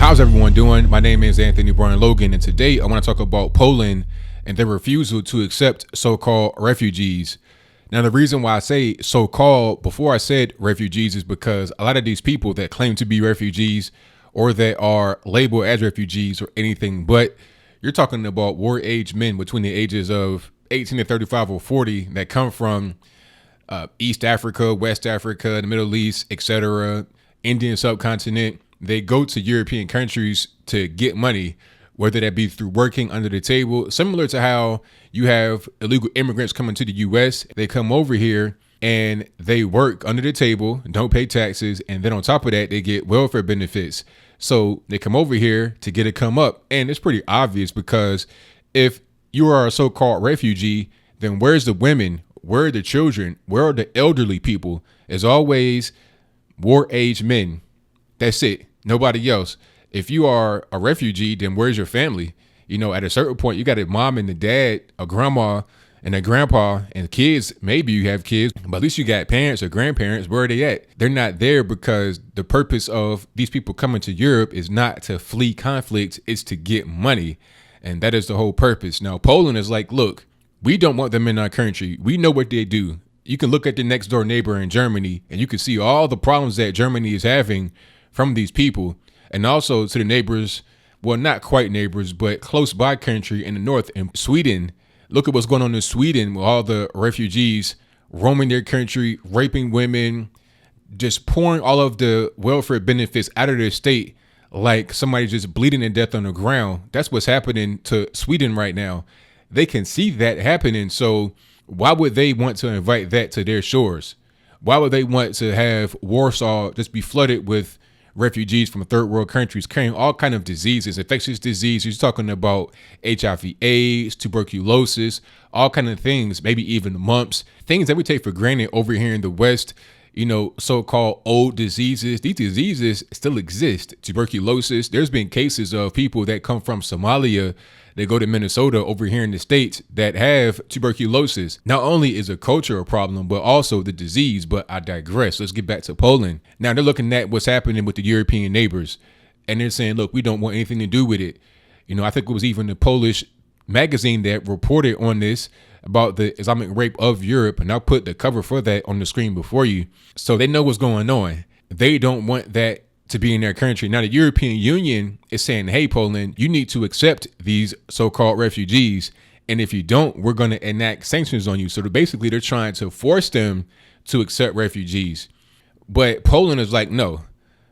How's everyone doing? My name is Anthony Brian Logan, and today I want to talk about Poland and their refusal to accept so-called refugees. Now, the reason why I say so-called before I said refugees is because a lot of these people that claim to be refugees or that are labeled as refugees or anything but, you're talking about war-age men between the ages of 18 to 35 or 40 that come from East Africa, West Africa, the Middle East, etc., Indian subcontinent. They go to European countries to get money, whether that be through working under the table, similar to how you have illegal immigrants coming to the U.S. They come over here and they work under the table, don't pay taxes, and then on top of that, they get welfare benefits. So they come over here to get a come up. And it's pretty obvious because if you are a so-called refugee, then where's the women? Where are the children? Where are the elderly people? As always, war-age men. That's it. Nobody else. If you are a refugee, then where's your family? You know, at a certain point, you got a mom and a dad, a grandma and a grandpa, and kids. Maybe you have kids, but at least you got parents or grandparents. Where are they at? They're not there because the purpose of these people coming to Europe is not to flee conflict. It's to get money. And that is the whole purpose. Now, Poland is like, look, we don't want them in our country. We know what they do. You can look at the next door neighbor in Germany and you can see all the problems that Germany is having from these people, and also to the neighbors, well, not quite neighbors, but close by country in the north, in Sweden. Look at what's going on in Sweden with all the refugees roaming their country, raping women, just pouring all of the welfare benefits out of their state like somebody just bleeding to death on the ground. That's what's happening to Sweden right now. They can see that happening. So why would they want to invite that to their shores? Why would they want to have Warsaw just be flooded with refugees from third world countries carrying all kind of diseases, infectious diseases? You're talking about HIV, AIDS, tuberculosis, all kind of things, maybe even mumps, things that we take for granted over here in the West. You know, so-called old diseases. These diseases still exist. Tuberculosis. There's been cases of people that come from Somalia. They go to Minnesota over here in the States that have tuberculosis. Not only is a cultural problem, but also the disease. But I digress. Let's get back to Poland. Now they're looking at what's happening with the European neighbors. And they're saying, look, we don't want anything to do with it. You know, I think it was even the Polish magazine that reported on this about the Islamic rape of Europe. And I'll put the cover for that on the screen before you. So they know what's going on. They don't want that to be in their country. Now, the European Union is saying, hey, Poland, you need to accept these so-called refugees. And if you don't, we're going to enact sanctions on you. So basically, they're trying to force them to accept refugees. But Poland is like, no.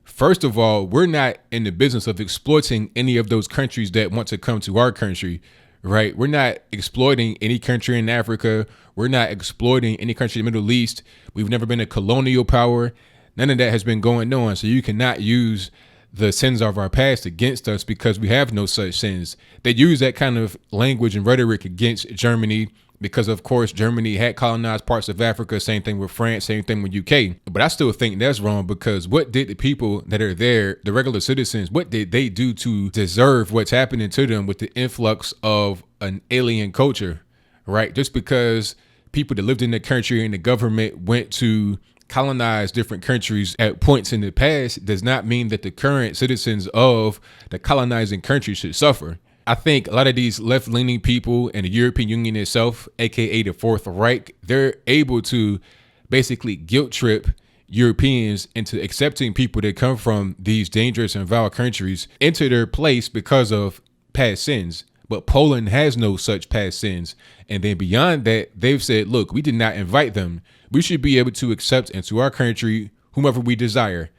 First of all, we're not in the business of exploiting any of those countries that want to come to our country. Right. We're not exploiting any country in Africa. We're not exploiting any country in the Middle East. We've never been a colonial power. None of that has been going on. So you cannot use the sins of our past against us because we have no such sins. They use that kind of language and rhetoric against Germany because, of course, Germany had colonized parts of Africa. Same thing with France, same thing with UK. But I still think that's wrong because what did the people that are there, the regular citizens, what did they do to deserve what's happening to them with the influx of an alien culture, right? Just because people that lived in the country and the government went to colonize different countries at points in the past does not mean that the current citizens of the colonizing country should suffer. I think a lot of these left-leaning people and the European Union itself, aka the Fourth Reich, they're able to basically guilt trip Europeans into accepting people that come from these dangerous and vile countries into their place because of past sins. But Poland has no such past sins. And then beyond that, they've said, look, we did not invite them. We should be able to accept into our country whomever we desire.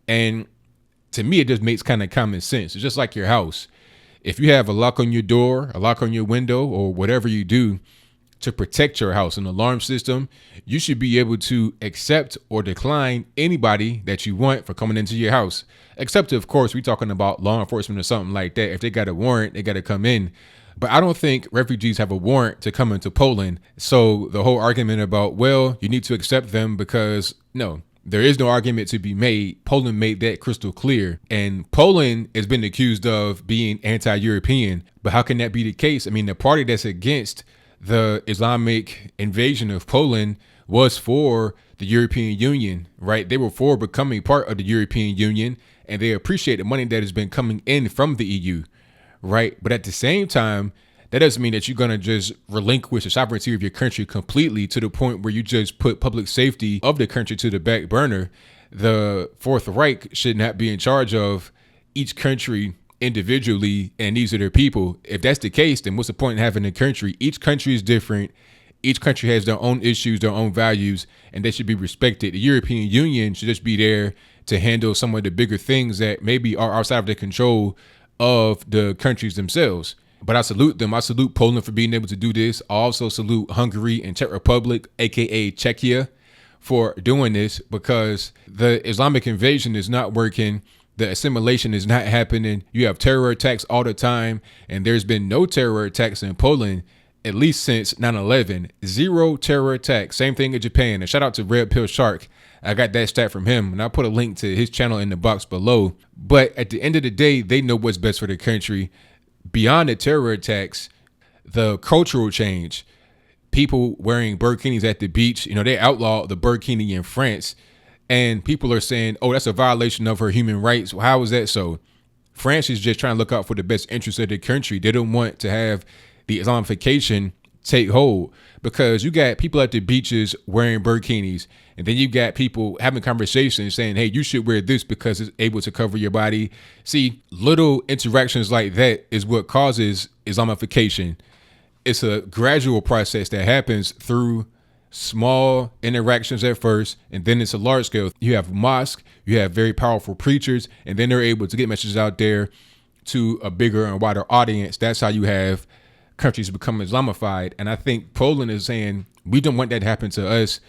And to me, it just makes kind of common sense. It's just like your house. If you have a lock on your door, a lock on your window, or whatever you do to protect your house, an alarm system, you should be able to accept or decline anybody that you want for coming into your house. Except, of course, we're talking about law enforcement or something like that. If they got a warrant, they got to come in. But I don't think refugees have a warrant to come into Poland. So the whole argument about, well, you need to accept them because no. There is no argument to be made. Poland made that crystal clear. And Poland has been accused of being anti-European. But how can that be the case? I mean, the party that's against the Islamic invasion of Poland was for the European Union, right? They were for becoming part of the European Union, and they appreciate the money that has been coming in from the EU, right? But at the same time, that doesn't mean that you're going to just relinquish the sovereignty of your country completely to the point where you just put public safety of the country to the back burner. The Fourth Reich should not be in charge of each country individually, and these are their people. If that's the case, then what's the point in having a country? Each country is different. Each country has their own issues, their own values, and they should be respected. The European Union should just be there to handle some of the bigger things that maybe are outside of the control of the countries themselves. But I salute them. I salute Poland for being able to do this. I also salute Hungary and Czech Republic, aka Czechia, for doing this, because the Islamic invasion is not working. The assimilation is not happening. You have terror attacks all the time, and there's been no terror attacks in Poland at least since 9/11. Zero terror attacks. Same thing in Japan. And shout out to Red Pill Shark. I got that stat from him, and I'll put a link to his channel in the box below. But at the end of the day, they know what's best for the country. Beyond the terror attacks, the cultural change, people wearing burkinis at the beach, they outlawed the burkini in France, and people are saying, oh, that's a violation of her human rights. Well, how is that so? France is just trying to look out for the best interests of the country. They don't want to have the Islamification take hold, because you got people at the beaches wearing burkinis, and then you got people having conversations saying, hey, you should wear this because it's able to cover your body. See, little interactions like that is what causes Islamification. It's a gradual process that happens through small interactions at first, and then it's a large scale. You have mosques, you have very powerful preachers, and then they're able to get messages out there to a bigger and wider audience. That's how you have countries become Islamified. And I think Poland is saying, we don't want that to happen to us.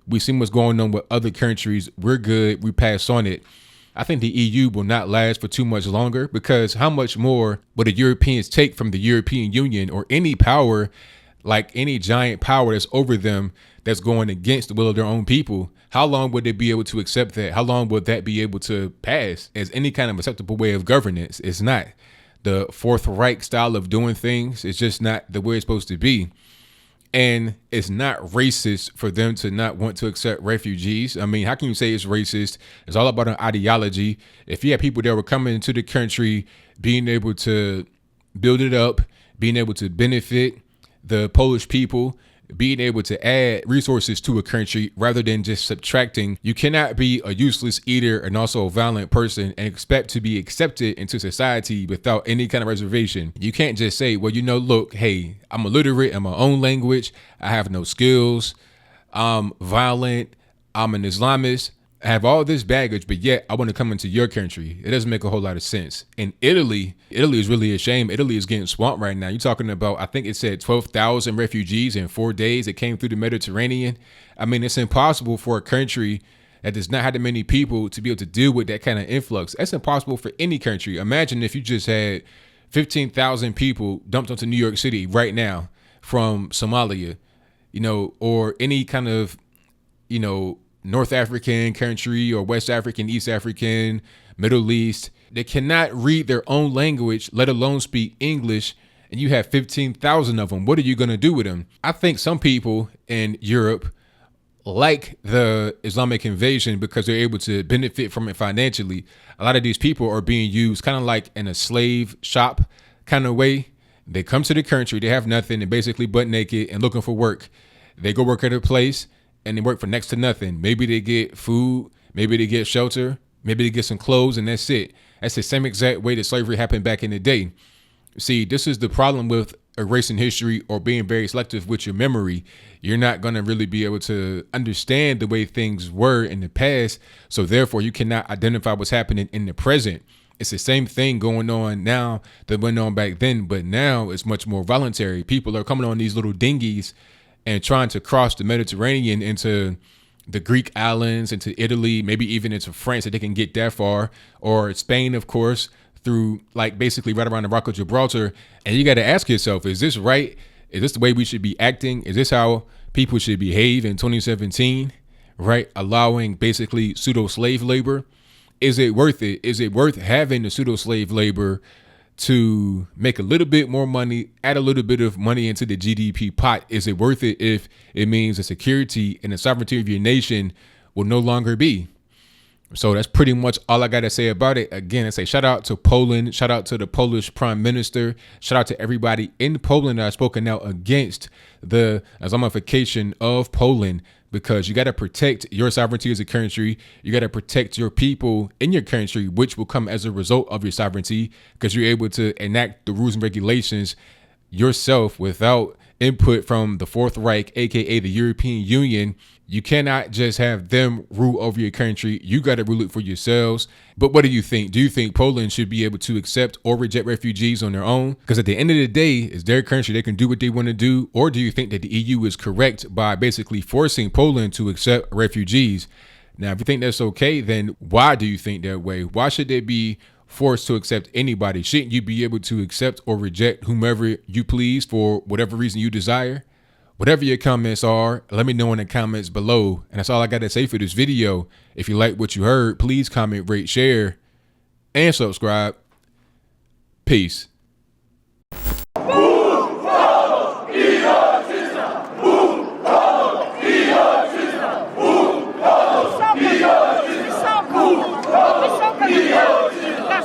We see what's going on with other countries. We're good. We pass on it. I think the EU will not last for too much longer, because how much more would the Europeans take from the European Union or any power, like any giant power that's over them, that's going against the will of their own people? How long would they be able to accept that? How long would that be able to pass as any kind of acceptable way of governance? It's not. The Fourth Reich style of doing things is just not the way it's supposed to be. And it's not racist for them to not want to accept refugees. I mean, how can you say it's racist? It's all about an ideology. If you have people that were coming into the country, being able to build it up, being able to benefit the Polish people, being able to add resources to a country rather than just subtracting. You cannot be a useless eater and also a violent person and expect to be accepted into society without any kind of reservation. You can't just say, well, look, hey, I'm illiterate in my own language. I have no skills. I'm violent. I'm an Islamist. I have all this baggage, but yet I want to come into your country. It doesn't make a whole lot of sense. In Italy is really a shame. Italy is getting swamped right now. You're talking about, I think it said 12,000 refugees in 4 days that came through the Mediterranean. I mean, it's impossible for a country that does not have that many people to be able to deal with that kind of influx. That's impossible for any country. Imagine if you just had 15,000 people dumped onto New York City right now from Somalia, or any kind of, North African country or West African, East African, Middle East. They cannot read their own language, let alone speak English, and you have 15,000 of them. What are you going to do with them? I think some people in Europe like the Islamic invasion because they're able to benefit from it financially. A lot of these people are being used kind of like in a slave shop kind of way. They come to the country, they have nothing, they're basically butt naked and looking for work. They go work at a place and they work for next to nothing. Maybe they get food, maybe they get shelter, maybe they get some clothes, and that's it. That's the same exact way that slavery happened back in the day. See, this is the problem with erasing history or being very selective with your memory. You're not going to really be able to understand the way things were in the past. So therefore, you cannot identify what's happening in the present. It's the same thing going on now that went on back then, but now it's much more voluntary. People are coming on these little dinghies and trying to cross the Mediterranean into the Greek islands, into Italy, maybe even into France if they can get that far, or Spain, of course, through like basically right around the Rock of Gibraltar. And you got to ask yourself, is this right? Is this the way we should be acting? Is this how people should behave in 2017, right? Allowing basically pseudo slave labor. Is it worth it? Is it worth having the pseudo slave labor to make a little bit more money, add a little bit of money into the GDP pot? Is it worth it if it means the security and the sovereignty of your nation will no longer be? So that's pretty much all I got to say about it. Again, I say shout out to Poland, shout out to the Polish prime minister, shout out to everybody in Poland that has spoken out against the islamification of Poland, because you got to protect your sovereignty as a country. You got to protect your people in your country, which will come as a result of your sovereignty, because you're able to enact the rules and regulations yourself without input from the Fourth Reich, aka the European Union. You cannot just have them rule over your country. You got to rule it for yourselves. But what do you think? Do you think Poland should be able to accept or reject refugees on their own? Because at the end of the day, it's their country. They can do what they want to do. Or do you think that the EU is correct by basically forcing Poland to accept refugees? Now, if you think that's okay, then why do you think that way? Why should they be forced to accept anybody? Shouldn't you be able to accept or reject whomever you please for whatever reason you desire? Whatever your comments are, let me know in the comments below. And that's all I got to say for this video. If you like what you heard, please comment, rate, share, and subscribe. Peace.